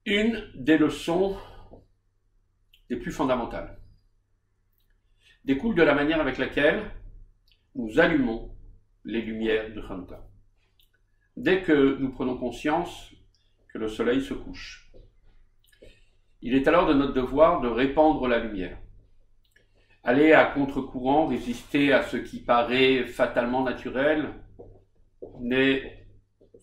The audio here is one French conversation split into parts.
Une des leçons les plus fondamentales découle de la manière avec laquelle nous allumons les lumières de Hanouka. Dès que nous prenons conscience que le soleil se couche, il est alors de notre devoir de répandre la lumière. Aller à contre-courant, résister à ce qui paraît fatalement naturel, n'est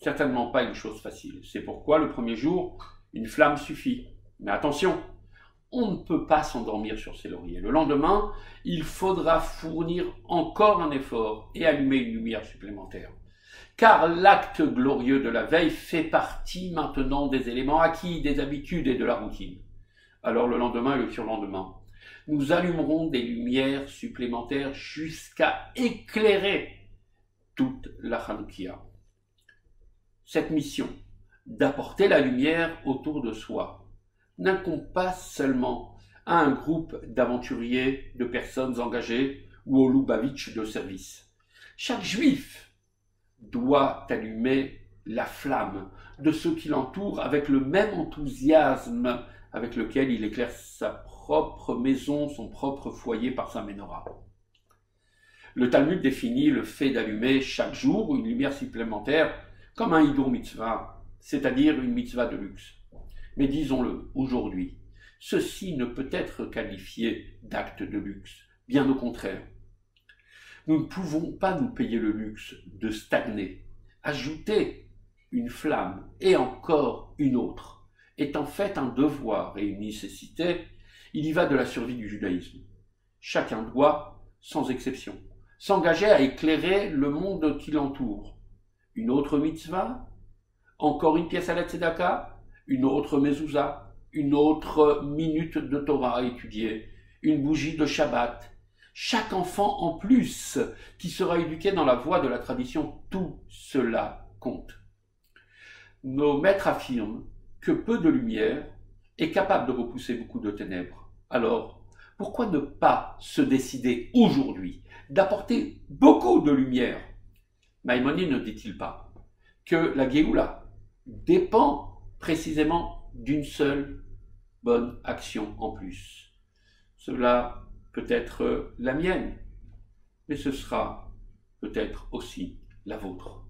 certainement pas une chose facile. C'est pourquoi le premier jour, une flamme suffit. Mais attention, on ne peut pas s'endormir sur ses lauriers. Le lendemain, il faudra fournir encore un effort et allumer une lumière supplémentaire. Car l'acte glorieux de la veille fait partie maintenant des éléments acquis, des habitudes et de la routine. Alors le lendemain et le surlendemain, nous allumerons des lumières supplémentaires jusqu'à éclairer toute la Hanoukia. Cette mission d'apporter la lumière autour de soi n'incombe pas seulement à un groupe d'aventuriers, de personnes engagées ou au Lubavitch de service. Chaque juif doit allumer la flamme de ceux qui l'entourent avec le même enthousiasme avec lequel il éclaire sa propre maison, son propre foyer par sa menorah. Le Talmud définit le fait d'allumer chaque jour une lumière supplémentaire comme un hidur mitzvah, c'est-à-dire une mitzvah de luxe. Mais disons-le, aujourd'hui, ceci ne peut être qualifié d'acte de luxe, bien au contraire. Nous ne pouvons pas nous payer le luxe de stagner. Ajouter une flamme et encore une autre est en fait un devoir et une nécessité. Il y va de la survie du judaïsme. Chacun doit, sans exception, s'engager à éclairer le monde qui l'entoure. Une autre mitzvah, encore une pièce à la tzedaka, une autre mezouza, une autre minute de Torah à étudier, une bougie de Shabbat. Chaque enfant en plus qui sera éduqué dans la voie de la tradition, tout cela compte. Nos maîtres affirment que peu de lumière est capable de repousser beaucoup de ténèbres. Alors, pourquoi ne pas se décider aujourd'hui d'apporter beaucoup de lumière? Maïmonide ne dit-il pas que la Géoula dépend précisément d'une seule bonne action en plus? Cela peut être la mienne, mais ce sera peut-être aussi la vôtre.